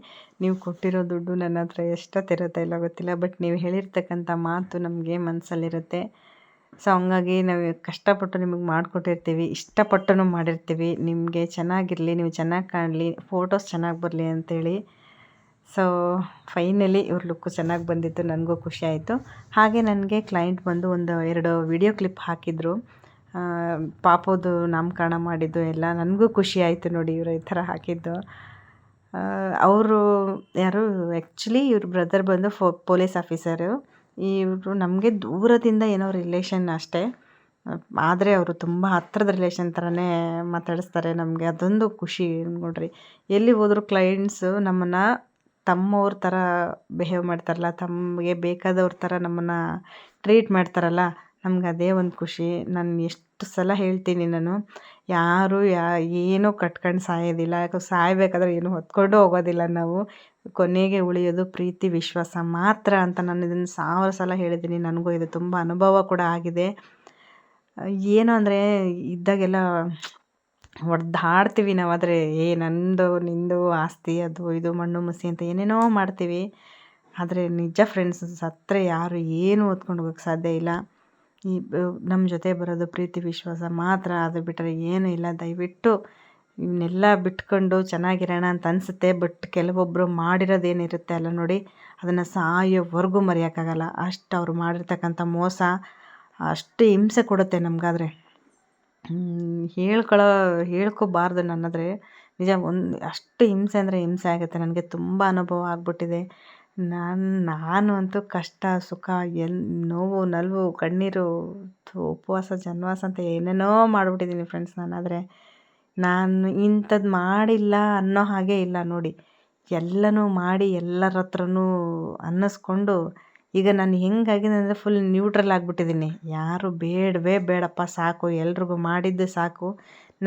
ನೀವು ಕೊಟ್ಟಿರೋ ದುಡ್ಡು ನನ್ನ ಹತ್ರ ಎಷ್ಟೊತ್ತಿರುತ್ತೆ ಇಲ್ಲ ಗೊತ್ತಿಲ್ಲ, ಬಟ್ ನೀವು ಹೇಳಿರ್ತಕ್ಕಂಥ ಮಾತು ನಮಗೆ ಮನಸ್ಸಲ್ಲಿರುತ್ತೆ. ಸೊ ಹಂಗಾಗಿ ನಾವು ಕಷ್ಟಪಟ್ಟು ನಿಮಗೆ ಮಾಡಿಕೊಟ್ಟಿರ್ತೀವಿ, ಇಷ್ಟಪಟ್ಟು ಮಾಡಿರ್ತೀವಿ. ನಿಮಗೆ ಚೆನ್ನಾಗಿರಲಿ, ನೀವು ಚೆನ್ನಾಗಿ ಕಾಣಲಿ, ಫೋಟೋಸ್ ಚೆನ್ನಾಗಿ ಬರಲಿ ಅಂತೇಳಿ. ಸೊ ಫೈನಲಿ ಇವ್ರ ಲುಕ್ಕು ಚೆನ್ನಾಗಿ ಬಂದಿತ್ತು, ನನಗೂ ಖುಷಿ ಆಯಿತು. ಹಾಗೆ ನನಗೆ ಕ್ಲೈಂಟ್ ಬಂದು 2 ವಿಡಿಯೋ ಕ್ಲಿಪ್ ಹಾಕಿದರು. ಪಾಪದು ನಾಮಕರಣ ಮಾಡಿದ್ದು ಎಲ್ಲ ನನಗೂ ಖುಷಿ ಆಯಿತು ನೋಡಿ, ಇವರು ಈ ಥರ ಹಾಕಿದ್ದು. ಅವರು ಯಾರು ಆ್ಯಕ್ಚುಲಿ ಇವ್ರ ಬ್ರದರ್ ಬಂದು ಪೊಲೀಸ್ ಆಫೀಸರು. ಇವರು ನಮಗೆ ದೂರದಿಂದ ಏನೋ ರಿಲೇಷನ್ ಅಷ್ಟೇ, ಆದರೆ ಅವರು ತುಂಬ ಹತ್ತಿರದ ರಿಲೇಷನ್ ಥರನೇ ಮಾತಾಡಿಸ್ತಾರೆ. ನಮಗೆ ಅದೊಂದು ಖುಷಿ ನೋಡ್ರಿ. ಎಲ್ಲಿ ಹೋದರೂ ಕ್ಲೈಂಟ್ಸು ನಮ್ಮನ್ನು ತಮ್ಮವ್ರ ಥರ ಬಿಹೇವ್ ಮಾಡ್ತಾರಲ್ಲ, ತಮಗೆ ಬೇಕಾದವ್ರ ಥರ ನಮ್ಮನ್ನು ಟ್ರೀಟ್ ಮಾಡ್ತಾರಲ್ಲ, ನಮ್ಗೆ ಅದೇ ಒಂದು ಖುಷಿ. ನಾನು ಎಷ್ಟು ಸಲ ಹೇಳ್ತೀನಿ, ನಾನು ಯಾರು ಏನೂ ಕಟ್ಕೊಂಡು ಸಾಯೋದಿಲ್ಲ. ಯಾಕೆ ಸಾಯಬೇಕಾದ್ರೆ ಏನು ಹೊತ್ಕೊಂಡು ಹೋಗೋದಿಲ್ಲ ನಾವು. ಕೊನೆಗೆ ಉಳಿಯೋದು ಪ್ರೀತಿ ವಿಶ್ವಾಸ ಮಾತ್ರ ಅಂತ ನಾನು ಇದನ್ನು 1000 ಸಲ ಹೇಳಿದ್ದೀನಿ. ನನಗೂ ಇದು ತುಂಬ ಅನುಭವ ಕೂಡ ಆಗಿದೆ. ಏನು ಅಂದರೆ ಇದ್ದಾಗೆಲ್ಲ ಹೊಡೆದಾಡ್ತೀವಿ ನಾವು. ಆದರೆ ನಂದು ನಿಂದು ಆಸ್ತಿ ಅದು ಇದು ಮಣ್ಣು ಮಸಿ ಅಂತ ಏನೇನೋ ಮಾಡ್ತೀವಿ. ಆದರೆ ನಿಜ ಫ್ರೆಂಡ್ಸ್ ಸತ್ತರೆ ಯಾರು ಏನು ಹೊತ್ಕೊಂಡು ಹೋಗೋಕ್ಕೆ ಸಾಧ್ಯ ಇಲ್ಲ. ನಮ್ಮ ಜೊತೆ ಬರೋದು ಪ್ರೀತಿ ವಿಶ್ವಾಸ ಮಾತ್ರ. ಅದು ಬಿಟ್ಟರೆ ಏನೂ ಇಲ್ಲ. ದಯವಿಟ್ಟು ಇವನ್ನೆಲ್ಲ ಬಿಟ್ಕೊಂಡು ಚೆನ್ನಾಗಿರೋಣ ಅಂತ ಅನಿಸುತ್ತೆ. ಬಟ್ ಕೆಲವೊಬ್ಬರು ಮಾಡಿರೋದೇನಿರುತ್ತೆ ಅಲ್ಲ ನೋಡಿ, ಅದನ್ನು ಸಾಯೋವರೆಗೂ ಮರೆಯೋಕ್ಕಾಗಲ್ಲ. ಅಷ್ಟು ಅವ್ರು ಮಾಡಿರ್ತಕ್ಕಂಥ ಮೋಸ ಅಷ್ಟು ಹಿಂಸೆ ಕೊಡುತ್ತೆ ನಮಗಾದರೆ. ಹೇಳ್ಕೊಬಾರ್ದು ನನ್ನಾದರೆ. ನಿಜ ಅಷ್ಟು ಹಿಂಸೆ ಅಂದರೆ ಹಿಂಸೆ ಆಗುತ್ತೆ. ನನಗೆ ತುಂಬ ಅನುಭವ ಆಗ್ಬಿಟ್ಟಿದೆ. ನಾನು ಅಂತೂ ಕಷ್ಟ ಸುಖ ನೋವು ನಲಿವು ಕಣ್ಣೀರು ಉಪವಾಸ ಜನವಾಸ ಅಂತ ಏನೇನೋ ಮಾಡಿಬಿಟ್ಟಿದ್ದೀನಿ ಫ್ರೆಂಡ್ಸ್. ನಾನು ಇಂಥದ್ದು ಮಾಡಿಲ್ಲ ಅನ್ನೋ ಹಾಗೆ ಇಲ್ಲ ನೋಡಿ. ಎಲ್ಲನೂ ಮಾಡಿ ಎಲ್ಲರ ಹತ್ರನೂ ಅನ್ನಿಸ್ಕೊಂಡು ಈಗ ನಾನು ಹೆಂಗಾಗಿದೆ ಅಂದರೆ ಫುಲ್ ನ್ಯೂಟ್ರಲ್ ಆಗಿಬಿಟ್ಟಿದ್ದೀನಿ. ಯಾರು ಬೇಡಪ್ಪ, ಸಾಕು, ಎಲ್ರಿಗೂ ಮಾಡಿದ್ದು ಸಾಕು.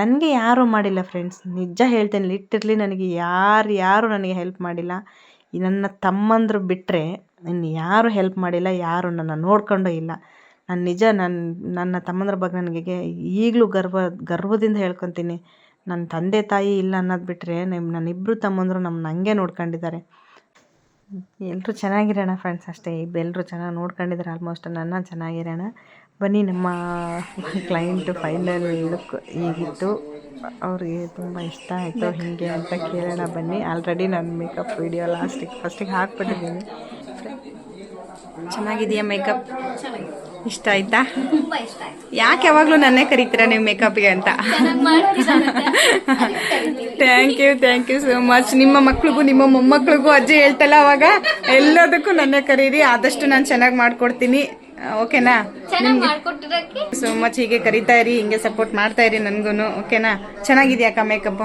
ನನಗೆ ಯಾರೂ ಮಾಡಿಲ್ಲ ಫ್ರೆಂಡ್ಸ್, ನಿಜ ಹೇಳ್ತೇನೆ. ಲಿಟ್ರಲಿ ನನಗೆ ಯಾರು ನನಗೆ ಹೆಲ್ಪ್ ಮಾಡಿಲ್ಲ. ನನ್ನ ತಮ್ಮಂದರು ಬಿಟ್ಟರೆ ಇನ್ನು ಯಾರೂ ಹೆಲ್ಪ್ ಮಾಡಿಲ್ಲ, ಯಾರು ನನ್ನ ನೋಡ್ಕೊಂಡೂ ಇಲ್ಲ. ನಾನು ನಿಜ ನನ್ನ ತಮ್ಮಂದ್ರ ಬಗ್ಗೆ ನನಗೆ ಈಗಲೂ ಗರ್ವದಿಂದ ಹೇಳ್ಕೊತೀನಿ. ನನ್ನ ತಂದೆ ತಾಯಿ ಇಲ್ಲ ಅನ್ನೋದು ಬಿಟ್ಟರೆ ನನ್ನಿಬ್ಬರು ತಮ್ಮಂದರು ನಮ್ಮನ್ನ ಹಂಗೆ ನೋಡ್ಕೊಂಡಿದ್ದಾರೆ. ಎಲ್ಲರೂ ಚೆನ್ನಾಗಿರೋಣ ಫ್ರೆಂಡ್ಸ್ ಅಷ್ಟೇ. ಎಲ್ಲರೂ ಚೆನ್ನಾಗಿ ನೋಡ್ಕೊಂಡಿದ್ದಾರೆ. ಆಲ್ಮೋಸ್ಟ್ ನನ್ನ ಚೆನ್ನಾಗಿರೋಣ. ಬನ್ನಿ, ನಮ್ಮ ಕ್ಲೈಂಟು ಫೈನಲ್ ಲುಕ್ ಹೀಗಿತ್ತು. ಅವ್ರಿಗೆ ತುಂಬ ಇಷ್ಟ ಆಯಿತು ಹೀಗೆ ಅಂತ ಕೇಳೋಣ ಬನ್ನಿ. ಆಲ್ರೆಡಿ ನಾನು ಮೇಕಪ್ ವಿಡಿಯೋ ಫಸ್ಟಿಗೆ ಹಾಕ್ಬಿಟ್ಟಿದ್ದೀನಿ. ಚೆನ್ನಾಗಿದೆಯಾ ಮೇಕಪ್? ಇಷ್ಟ ಆಯ್ತಾ? ಯಾಕೆ ಯಾವಾಗಲೂ ನನ್ನೇ ಕರೀತೀರಾ ನೀವು ಮೇಕಪ್ಗೆ ಅಂತ? Thank you so much. ನಿಮ್ಮ ಮಕ್ಳಿಗೂ ನಿಮ್ಮ ಮೊಮ್ಮಕ್ಳಿಗೂ ಅಜ್ಜಿ ಹೇಳ್ತಲ್ಲ ಅವಾಗ ಎಲ್ಲದಕ್ಕೂ ನನ್ನೇ ಕರೀರಿ. ಆದಷ್ಟು ನಾನು ಚೆನ್ನಾಗಿ ಮಾಡ್ಕೊಡ್ತೀನಿ. ಓಕೆನಾ? So much. ಹೀಗೆ ಕರಿತಾ ಇರಿ, ಹಿಂಗೆ ಸಪೋರ್ಟ್ ಮಾಡ್ತಾ ಇರಿ ನನ್ಗೂನು. ಓಕೆನಾ? ಚೆನ್ನಾಗಿದ್ಯಾ ಅಕ್ಕ ಮೇಕಪ್?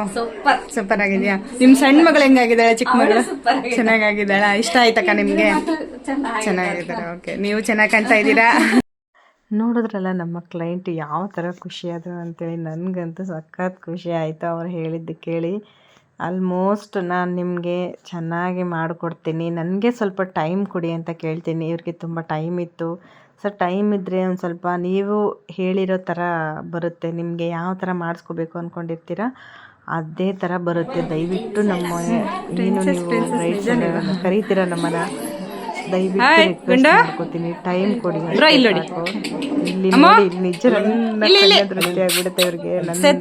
ಸೂಪರ್ ಆಗಿದ್ಯಾ? ನಿಮ್ ಸಣ್ಣ ಮಗಳು ಹೆಂಗಾಗಿದ್ದಾಳೆ? ಚಿಕ್ಕ ಮಗಳು ಚೆನ್ನಾಗಿದ್ದಾಳ? ಇಷ್ಟ ಆಯ್ತಕ್ಕ ನಿಮ್ಗೆ? ಚೆನ್ನಾಗಿದ್ದಾರೆ. ಓಕೆ, ನೀವು ಚೆನ್ನಾಗಿ ಕಾಣ್ತಾ ಇದ್ದೀರಾ. ನೋಡಿದ್ರಲ್ಲ ನಮ್ಮ ಕ್ಲೈಂಟ್ ಯಾವ ಥರ ಖುಷಿಯಾದರು ಅಂತೇಳಿ. ನನಗಂತೂ ಸಖತ್ ಖುಷಿ ಆಯಿತು ಅವ್ರು ಹೇಳಿದ್ದು ಕೇಳಿ. ಆಲ್ಮೋಸ್ಟ್ ನಾನು ನಿಮಗೆ ಚೆನ್ನಾಗಿ ಮಾಡಿಕೊಡ್ತೀನಿ, ನನಗೆ ಸ್ವಲ್ಪ ಟೈಮ್ ಕೊಡಿ ಅಂತ ಕೇಳ್ತೀನಿ. ಇವ್ರಿಗೆ ತುಂಬ ಟೈಮ್ ಇತ್ತು. ಸೊ ಟೈಮ್ ಇದ್ದರೆ ಒಂದು ಸ್ವಲ್ಪ ನೀವು ಹೇಳಿರೋ ಥರ ಬರುತ್ತೆ. ನಿಮಗೆ ಯಾವ ಥರ ಮಾಡಿಸ್ಕೋಬೇಕು ಅಂದ್ಕೊಂಡಿರ್ತೀರ ಅದೇ ಥರ ಬರುತ್ತೆ. ದಯವಿಟ್ಟು ನಮ್ಮ ಏನು ನೀವು ಕರೀತೀರ ನಮ್ಮನ್ನು, ದಯವಿಟ್ಟು ರಿಕ್ವೆಸ್ಟ್ ಮಾಡ್ಕೋತೀನಿ, ಟೈಮ್ ಕೊಡಿ. ಇಲ್ಲಿ ನೋಡಿ, ನಿಜ ದೃಷ್ಟಿ ಆಗ್ಬಿಡುತ್ತೆ ಇವ್ರಿಗೆ.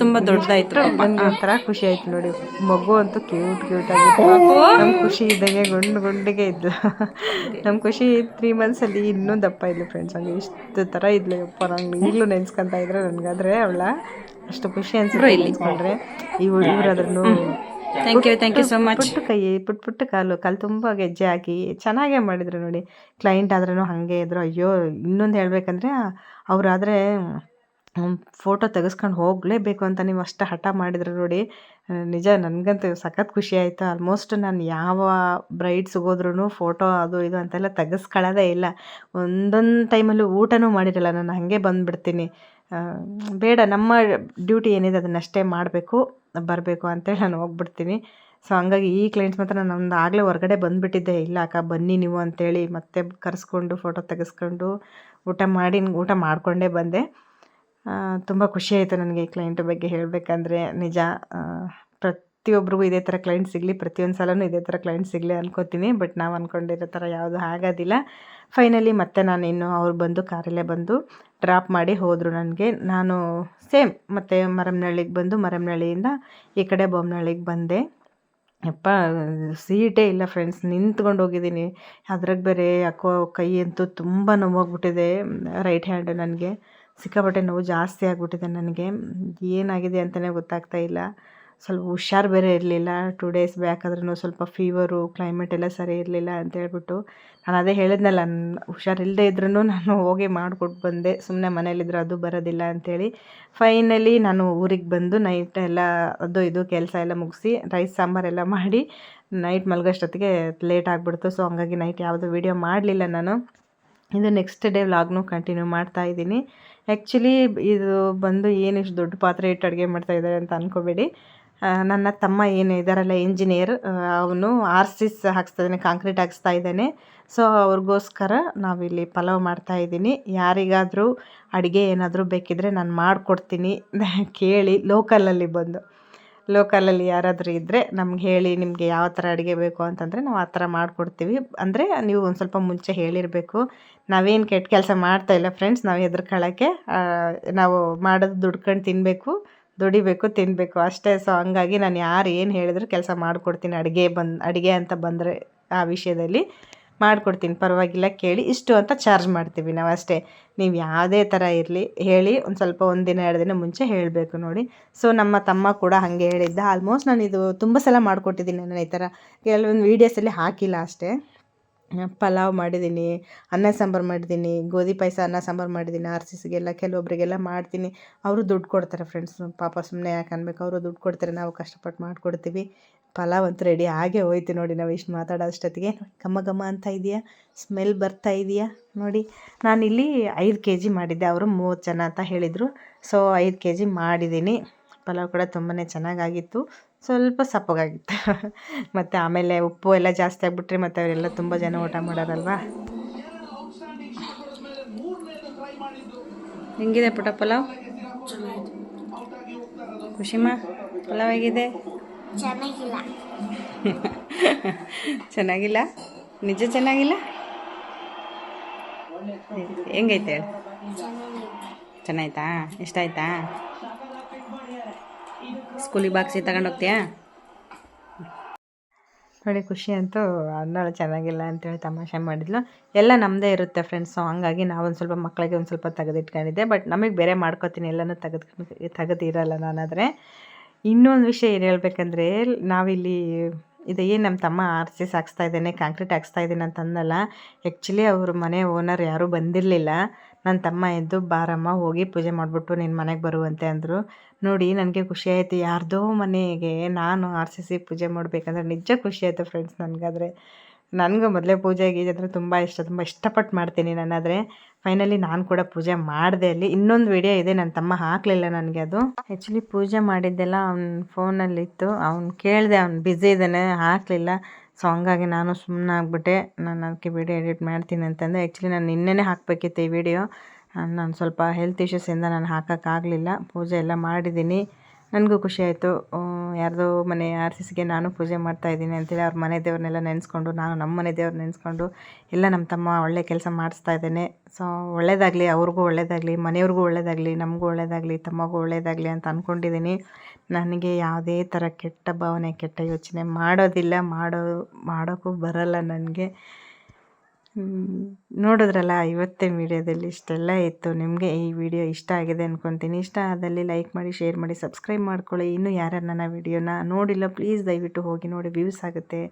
ತುಂಬ ದೊಡ್ಡದಾಯ್ತು. ನನಗೆ ಒಂಥರ ಖುಷಿ ಆಯ್ತು ನೋಡಿ. ಮಗು ಅಂತೂ ಕ್ಯೂಟ್ ಆಗಿತ್ತು. ನಮ್ಮ ಖುಷಿ ಇದ್ದಂಗೆ ಗುಂಡಿಗೆ ಇದ್ಲು. ನಮ್ಮ ಖುಷಿ 3 ಮಂತ್ಸಲ್ಲಿ ಇನ್ನೂ ದಪ್ಪ ಇದ್ಲು ಫ್ರೆಂಡ್ಸ್. ಹಂಗೆ ಇಷ್ಟು ಥರ ಇದ್ಲು. ಯಪ್ಪ, ನಂಗೆ ಈಗಲೂ ನೆನ್ಸ್ಕೊತಾ ಇದ್ರೆ ನನಗಾದರೆ ಅವಳ ಅಷ್ಟು ಖುಷಿ ಅನ್ಸುತ್ತೆ ನೆನ್ಸ್ಕೊಂಡ್ರೆ. ಇವ್ರಾದ್ರೂ ಥ್ಯಾಂಕ್ ಯು ಸೋ ಮಚ್. ಪುಟ್ಟ ಕಾಲು ತುಂಬ ಗೆಜ್ಜೆ ಹಾಕಿ ಚೆನ್ನಾಗೇ ಮಾಡಿದ್ರು ನೋಡಿ. ಕ್ಲೈಂಟ್ ಆದ್ರೂ ಹಾಗೆ ಇದ್ರು. ಅಯ್ಯೋ, ಇನ್ನೊಂದು ಹೇಳಬೇಕಂದ್ರೆ ಅವರಾದರೆ ಫೋಟೋ ತೆಗೆಸ್ಕೊಂಡು ಹೋಗಲೇಬೇಕು ಅಂತ ನೀವು ಅಷ್ಟು ಹಠ ಮಾಡಿದ್ರೆ ನೋಡಿ, ನಿಜ ನನಗಂತೂ ಸಖತ್ ಖುಷಿ ಆಯಿತು. ಆಲ್ಮೋಸ್ಟ್ ನಾನು ಯಾವ ಬ್ರೈಡ್ಸ್ಗೆ ಹೋದ್ರೂ ಫೋಟೋ ಅದು ಇದು ಅಂತೆಲ್ಲ ತೆಗೆಸ್ಕೊಳ್ಳೋದೇ ಇಲ್ಲ. ಒಂದೊಂದು ಟೈಮಲ್ಲೂ ಊಟನೂ ಮಾಡಿರಲ್ಲ, ನಾನು ಹಾಗೆ ಬಂದುಬಿಡ್ತೀನಿ. ಬೇಡ, ನಮ್ಮ ಡ್ಯೂಟಿ ಏನಿದೆ ಅದನ್ನಷ್ಟೇ ಮಾಡಬೇಕು, ಬರಬೇಕು ಅಂತೇಳಿ ನಾನು ಹೋಗ್ಬಿಡ್ತೀನಿ. ಸೊ ಹಂಗಾಗಿ ಈ ಕ್ಲೈಂಟ್ಸ್ ಮಾತ್ರ ನಾನು ಒಂದು ಆಗಲೇ ಹೊರಗಡೆ ಬಂದುಬಿಟ್ಟಿದ್ದೆ, ಇಲ್ಲ ಅಕ್ಕ ಬನ್ನಿ ನೀವು ಅಂತೇಳಿ ಮತ್ತೆ ಕರೆಸ್ಕೊಂಡು ಫೋಟೋ ತೆಗೆಸ್ಕೊಂಡು ಊಟ ಮಾಡಿಕೊಂಡೇ ಬಂದೆ. ತುಂಬ ಖುಷಿ ಆಯಿತು ನನಗೆ ಈ ಕ್ಲೈಂಟ್ ಬಗ್ಗೆ ಹೇಳಬೇಕಂದ್ರೆ. ನಿಜ ಪ್ರತಿಯೊಬ್ಬರಿಗೂ ಇದೇ ಥರ ಕ್ಲೈಂಟ್ ಸಿಗಲಿ, ಪ್ರತಿಯೊಂದು ಸಲವೂ ಇದೇ ಥರ ಕ್ಲೈಂಟ್ ಸಿಗಲಿ ಅನ್ಕೋತೀನಿ. ಬಟ್ ನಾವು ಅಂದ್ಕೊಂಡಿರೋ ಥರ ಯಾವುದು ಆಗೋದಿಲ್ಲ. ಫೈನಲಿ ಮತ್ತೆ ನಾನು ಇನ್ನು ಅವ್ರು ಬಂದು ಕಾರಲ್ಲೇ ಬಂದು ಡ್ರಾಪ್ ಮಾಡಿ ಹೋದರು ನನಗೆ. ನಾನು ಸೇಮ್ ಮತ್ತೆ ಮರಮ್ನಳ್ಳಿಗೆ ಬಂದು ಮರಮ್ನಳ್ಳಿಯಿಂದ ಈ ಕಡೆ ಬೊಮ್ಮನಳ್ಳಿಗೆ ಬಂದೆ. ಯಪ್ಪ ಸೀಟೇ ಇಲ್ಲ ಫ್ರೆಂಡ್ಸ್, ನಿಂತ್ಕೊಂಡು ಹೋಗಿದ್ದೀನಿ. ಅದ್ರಾಗ ಬೇರೆ ಯಾಕೋ ಕೈ ಅಂತೂ ತುಂಬ ನೋವಾಗ್ಬಿಟ್ಟಿದೆ. ರೈಟ್ ಹ್ಯಾಂಡ್ ನನಗೆ ಸಿಕ್ಕಾಪಟ್ಟೆ ನೋವು ಜಾಸ್ತಿ ಆಗಿಬಿಟ್ಟಿದೆ. ನನಗೆ ಏನಾಗಿದೆ ಅಂತಲೇ ಗೊತ್ತಾಗ್ತಾ ಇಲ್ಲ. ಸ್ವಲ್ಪ ಹುಷಾರು ಬೇರೆ ಇರಲಿಲ್ಲ. 2 ಡೇಸ್ ಬ್ಯಾಕ್ ಆದ್ರೂ ಸ್ವಲ್ಪ ಫೀವರು, ಕ್ಲೈಮೇಟ್ ಎಲ್ಲ ಸರಿ ಇರಲಿಲ್ಲ ಅಂತೇಳ್ಬಿಟ್ಟು ನಾನು ಅದೇ ಹೇಳಿದ್ನಲ್ಲ, ಹುಷಾರಿಲ್ಲದೆ ಇದ್ರೂ ನಾನು ಹೋಗಿ ಮಾಡಿಕೊಟ್ಟು ಬಂದೆ. ಸುಮ್ಮನೆ ಮನೇಲಿದ್ರೆ ಅದು ಬರೋದಿಲ್ಲ ಅಂಥೇಳಿ ಫೈನಲಿ ನಾನು ಊರಿಗೆ ಬಂದು ನೈಟ್ ಎಲ್ಲ ಅದು ಇದು ಕೆಲಸ ಎಲ್ಲ ಮುಗಿಸಿ ರೈಸ್ ಸಾಂಬಾರೆಲ್ಲ ಮಾಡಿ ನೈಟ್ ಮಲಗೋಷ್ಟೊತ್ತಿಗೆ ಲೇಟ್ ಆಗಿಬಿಡ್ತು. ಸೊ ಹಂಗಾಗಿ ನೈಟ್ ಯಾವುದೂ ವೀಡಿಯೋ ಮಾಡಲಿಲ್ಲ ನಾನು. ಇದು ನೆಕ್ಸ್ಟ್ ಡೇ ವ್ಲಾಗ್ನೂ ಕಂಟಿನ್ಯೂ ಮಾಡ್ತಾ ಇದ್ದೀನಿ. ಆ್ಯಕ್ಚುಲಿ ಇದು ಬಂದು ಏನು ಇಷ್ಟು ದೊಡ್ಡ ಪಾತ್ರೆ ಇಟ್ಟು ಅಡುಗೆ ಮಾಡ್ತಾಯಿದ್ದಾರೆ ಅಂತ ಅಂದ್ಕೋಬೇಡಿ. ನನ್ನ ತಮ್ಮ ಏನು ಇದ್ದಾರಲ್ಲ ಇಂಜಿನಿಯರ್, ಅವನು RCC ಹಾಕ್ಸ್ತಾಯಿದ್ದಾನೆ, ಕಾಂಕ್ರೀಟ್ ಹಾಕ್ಸ್ತಾ ಇದ್ದಾನೆ. ಸೊ ಅವ್ರಿಗೋಸ್ಕರ ನಾವಿಲ್ಲಿ ಪಲಾವ್ ಮಾಡ್ತಾಯಿದ್ದೀನಿ. ಯಾರಿಗಾದರೂ ಅಡುಗೆ ಏನಾದರೂ ಬೇಕಿದ್ದರೆ ನಾನು ಮಾಡಿಕೊಡ್ತೀನಿ, ಕೇಳಿ. ಲೋಕಲಲ್ಲಿ ಯಾರಾದರೂ ಇದ್ದರೆ ನಮ್ಗೆ ಹೇಳಿ, ನಿಮಗೆ ಯಾವ ಥರ ಅಡುಗೆ ಬೇಕು ಅಂತಂದರೆ ನಾವು ಆ ಥರ ಮಾಡಿಕೊಡ್ತೀವಿ. ಅಂದರೆ ನೀವು ಒಂದು ಸ್ವಲ್ಪ ಮುಂಚೆ ಹೇಳಿರಬೇಕು. ನಾವೇನು ಕೆಟ್ಟ ಕೆಲಸ ಮಾಡ್ತಾಯಿಲ್ಲ ಫ್ರೆಂಡ್ಸ್, ನಾವು ಹೆದರ್ಕೊಳ್ಳೋಕ್ಕೆ. ನಾವು ಮಾಡೋದು ದುಡ್ಕೊಂಡು ದುಡಿಬೇಕು, ತಿನ್ನಬೇಕು ಅಷ್ಟೇ. ಸೊ ಹಂಗಾಗಿ ನಾನು ಯಾರು ಏನು ಹೇಳಿದ್ರು ಕೆಲಸ ಮಾಡಿಕೊಡ್ತೀನಿ. ಅಡುಗೆ ಅಂತ ಬಂದರೆ ಆ ವಿಷಯದಲ್ಲಿ ಮಾಡಿಕೊಡ್ತೀನಿ, ಪರವಾಗಿಲ್ಲ, ಕೇಳಿ. ಇಷ್ಟು ಅಂತ ಚಾರ್ಜ್ ಮಾಡ್ತೀವಿ ನಾವು ಅಷ್ಟೇ. ನೀವು ಯಾವುದೇ ಥರ ಇರಲಿ ಹೇಳಿ, ಒಂದು ಸ್ವಲ್ಪ 1 ದಿನ 2 ದಿನ ಮುಂಚೆ ಹೇಳಬೇಕು ನೋಡಿ. ಸೊ ನಮ್ಮ ತಮ್ಮ ಕೂಡ ಹಾಗೆ ಹೇಳಿದ್ದ. ಆಲ್ಮೋಸ್ಟ್ ನಾನು ಇದು ತುಂಬ ಸಲ ಮಾಡಿಕೊಟ್ಟಿದ್ದೀನಿ. ನಾನು ಈ ಥರ ಕೆಲವೊಂದು ವೀಡಿಯೋಸಲ್ಲಿ ಹಾಕಿಲ್ಲ ಅಷ್ಟೇ. ಪಲಾವ್ ಮಾಡಿದ್ದೀನಿ, ಅನ್ನ ಸಾಂಬಾರು ಮಾಡಿದ್ದೀನಿ, ಗೋಧಿ ಪಾಯಸ, ಅನ್ನ ಸಾಂಬಾರು ಮಾಡಿದ್ದೀನಿ. RCCಗೆಲ್ಲ ಕೆಲವೊಬ್ಬರಿಗೆಲ್ಲ ಮಾಡ್ತೀನಿ. ಅವರು ದುಡ್ಡು ಕೊಡ್ತಾರೆ ಫ್ರೆಂಡ್ಸ್, ಪಾಪ ಸುಮ್ಮನೆ ಯಾಕೆ ಅನ್ಬೇಕು, ಅವರು ದುಡ್ಡು ಕೊಡ್ತಾರೆ, ನಾವು ಕಷ್ಟಪಟ್ಟು ಮಾಡಿಕೊಡ್ತೀವಿ. ಪಲಾವ್ ಅಂತೂ ರೆಡಿ ಆಗೇ ಹೋಯ್ತು ನೋಡಿ. ನಾವು ಇಷ್ಟು ಮಾತಾಡೋ ಅಷ್ಟೊತ್ತಿಗೆ ಘಮ ಘಮ ಅಂತ ಇದೆಯಾ, ಸ್ಮೆಲ್ ಬರ್ತಾ ಇದೆಯಾ ನೋಡಿ. ನಾನಿಲ್ಲಿ 5 kg ಮಾಡಿದ್ದೆ, ಅವರು 30 ಜನ ಅಂತ ಹೇಳಿದರು. ಸೊ 5 kg ಮಾಡಿದ್ದೀನಿ. ಪಲಾವ್ ಕೂಡ ತುಂಬಾ ಚೆನ್ನಾಗಾಗಿತ್ತು, ಸ್ವಲ್ಪ ಸಪ್ಪಗಾಗಿತ್ತು. ಮತ್ತು ಆಮೇಲೆ ಉಪ್ಪು ಎಲ್ಲ ಜಾಸ್ತಿ ಆಗಿಬಿಟ್ರೆ ಮತ್ತು ಅವರೆಲ್ಲ ತುಂಬ ಜನ ಊಟ ಮಾಡೋರಲ್ವಾ. ಹೆಂಗಿದೆ ಪುಟ ಪಲಾವ್? ಖುಷಿಮಾ ಪಲಾವ್ ಹೇಗಿದೆ? ಚೆನ್ನಾಗಿಲ್ಲ? ನಿಜ ಚೆನ್ನಾಗಿಲ್ಲ? ಹೆಂಗೈತೆ ಹೇಳಿ? ಚೆನ್ನಾಯ್ತಾ? ಇಷ್ಟ ಆಯ್ತಾ? ಸ್ಕೂಲಿಗೆ ಬಾಕ್ಸಿ ತಗೊಂಡೋಗ್ತೀಯಾ? ನೋಡಿ ಖುಷಿ ಅಂತೂ ಅನ್ನೋಳು ಚೆನ್ನಾಗಿಲ್ಲ ಅಂತೇಳಿ ತಮಾಷೆ ಮಾಡಿದ್ಲು. ಎಲ್ಲ ನಮ್ಮದೇ ಇರುತ್ತೆ ಫ್ರೆಂಡ್ಸು, ಹಂಗಾಗಿ ನಾವೊಂದು ಸ್ವಲ್ಪ ಮಕ್ಕಳಿಗೆ ಒಂದು ಸ್ವಲ್ಪ ತೆಗೆದಿಟ್ಕೊಂಡಿದ್ದೆ. ಬಟ್ ನಮಗೆ ಬೇರೆ ಮಾಡ್ಕೋತೀನಿ, ಎಲ್ಲನೂ ತೆಗೆದಿರಲ್ಲ ನಾನಾದರೆ. ಇನ್ನೊಂದು ವಿಷಯ ಏನು ಹೇಳ್ಬೇಕಂದ್ರೆ, ನಾವಿಲ್ಲಿ ಇದು ಏನು ನಮ್ಮ ತಮ್ಮ RCC ಹಾಕ್ಸ್ತಾ ಇದ್ದಾನೆ, ಕಾಂಕ್ರೀಟ್ ಹಾಕ್ಸ್ತಾ ಇದ್ದೀನಿ ಅಂತ ಅಂದಲ್ಲ. ಆ್ಯಕ್ಚುಲಿ ಅವ್ರ ಮನೆ ಓನರ್ ಯಾರೂ ಬಂದಿರಲಿಲ್ಲ. ನನ್ನ ತಮ್ಮ ಎದ್ದು ಬಾರಮ್ಮ ಹೋಗಿ ಪೂಜೆ ಮಾಡಿಬಿಟ್ಟು ನಿನ್ನ ಮನೆಗೆ ಬರುವಂತೆ ಅಂದರು. ನೋಡಿ ನನಗೆ ಖುಷಿ ಆಯಿತು, ಯಾರ್ದೋ ಮನೆಗೆ ನಾನು RCC ಪೂಜೆ ಮಾಡಬೇಕಂದ್ರೆ ನಿಜ ಖುಷಿ ಆಯಿತು ಫ್ರೆಂಡ್ಸ್ ನನಗಾದರೆ. ನನಗೂ ಮೊದಲೇ ಪೂಜೆ ಗೀಜೆ ಅಂದರೆ ತುಂಬ ಇಷ್ಟ, ತುಂಬ ಇಷ್ಟಪಟ್ಟು ಮಾಡ್ತೀನಿ ನಾನಾದರೆ. ಫೈನಲಿ ನಾನು ಕೂಡ ಪೂಜೆ ಮಾಡಿದೆ. ಅಲ್ಲಿ ಇನ್ನೊಂದು ವಿಡಿಯೋ ಇದೆ, ನನ್ನ ತಮ್ಮ ಹಾಕಲಿಲ್ಲ ನನಗೆ ಅದು. ಆ್ಯಕ್ಚುಲಿ ಪೂಜೆ ಮಾಡಿದ್ದೆಲ್ಲ ಅವ್ನ ಫೋನಲ್ಲಿತ್ತು, ಅವ್ನು ಕೇಳಿದೆ, ಅವ್ನು ಬ್ಯುಸಿ ಇದ್ದಾನೆ, ಹಾಕಲಿಲ್ಲ. ಸೊ ಹಂಗಾಗಿ ನಾನು ಸುಮ್ಮನೆ ಆಗಿಬಿಟ್ಟೆ. ನಾನು ಅದಕ್ಕೆ ವಿಡಿಯೋ ಎಡಿಟ್ ಮಾಡ್ತೀನಿ ಅಂತಂದೆ. ಆ್ಯಕ್ಚುಲಿ ನಾನು ನಿನ್ನೆನೇ ಹಾಕಬೇಕಿತ್ತು ಈ ವಿಡಿಯೋ. ನಾನು ಸ್ವಲ್ಪ ಹೆಲ್ತ್ ಇಶ್ಯೂಸಿಂದ ನಾನು ಹಾಕೋಕ್ಕಾಗಲಿಲ್ಲ. ಪೂಜೆ ಎಲ್ಲ ಮಾಡಿದ್ದೀನಿ, ನನಗೂ ಖುಷಿ ಆಯಿತು. ಯಾರ್ದೋ ಮನೆ RCCಗೆ ನಾನು ಪೂಜೆ ಮಾಡ್ತಾಯಿದ್ದೀನಿ ಅಂತೇಳಿ ಅವ್ರ ಮನೆ ದೇವ್ರನ್ನೆಲ್ಲ ನೆನೆಸ್ಕೊಂಡು, ನಾನು ನಮ್ಮ ಮನೆ ದೇವ್ರು ನೆನೆಸ್ಕೊಂಡು ಎಲ್ಲ ನಮ್ಮ ತಮ್ಮ ಒಳ್ಳೆ ಕೆಲಸ ಮಾಡಿಸ್ತಾ ಇದ್ದೇನೆ. ಸೊ ಒಳ್ಳೆಯದಾಗಲಿ, ಅವ್ರಿಗೂ ಒಳ್ಳೆಯದಾಗಲಿ, ಮನೆಯವ್ರಿಗೂ ಒಳ್ಳೆಯದಾಗಲಿ, ನಮಗೂ ಒಳ್ಳೆಯದಾಗಲಿ, ತಮ್ಮಗೂ ಒಳ್ಳೆಯದಾಗಲಿ ಅಂತ ಅಂದ್ಕೊಂಡಿದ್ದೀನಿ. ನನಗೆ ಯಾವುದೇ ಥರ ಕೆಟ್ಟ ಭಾವನೆ, ಕೆಟ್ಟ ಯೋಚನೆ ಮಾಡೋದಿಲ್ಲ, ಮಾಡೋಕ್ಕೂ ಬರಲ್ಲ ನನಗೆ. ನೋಡಿದ್ರಲ್ಲ, ಇವತ್ತಿನ ವೀಡಿಯೋದಲ್ಲಿ ಇಷ್ಟೆಲ್ಲ ಇತ್ತು. ನಿಮಗೆ ಈ ವಿಡಿಯೋ ಇಷ್ಟ ಆಗಿದೆ ಅಂದ್ಕೊತೀನಿ. ಇಷ್ಟ ಆದಲ್ಲಿ ಲೈಕ್ ಮಾಡಿ, ಶೇರ್ ಮಾಡಿ, ಸಬ್ಸ್ಕ್ರೈಬ್ ಮಾಡ್ಕೊಳ್ಳಿ. ಇನ್ನೂ ಯಾರ್ಯಾರು ನನ್ನ ವಿಡಿಯೋನ ನೋಡಿಲ್ಲ ಪ್ಲೀಸ್ ದಯವಿಟ್ಟು ಹೋಗಿ ನೋಡಿ, ವ್ಯೂಸ್ ಆಗುತ್ತೆ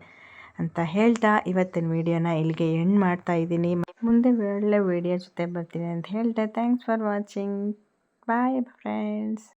ಅಂತ ಹೇಳ್ತಾ ಇವತ್ತಿನ ವೀಡಿಯೋನ ಇಲ್ಲಿಗೆ ಎಂಡ್ ಮಾಡ್ತಾ ಇದ್ದೀನಿ. ಮುಂದೆ ಒಳ್ಳೆ ವೀಡಿಯೋ ಜೊತೆ ಬರ್ತೀನಿ ಅಂತ ಹೇಳ್ತಾ thanks for watching.
Bye friends.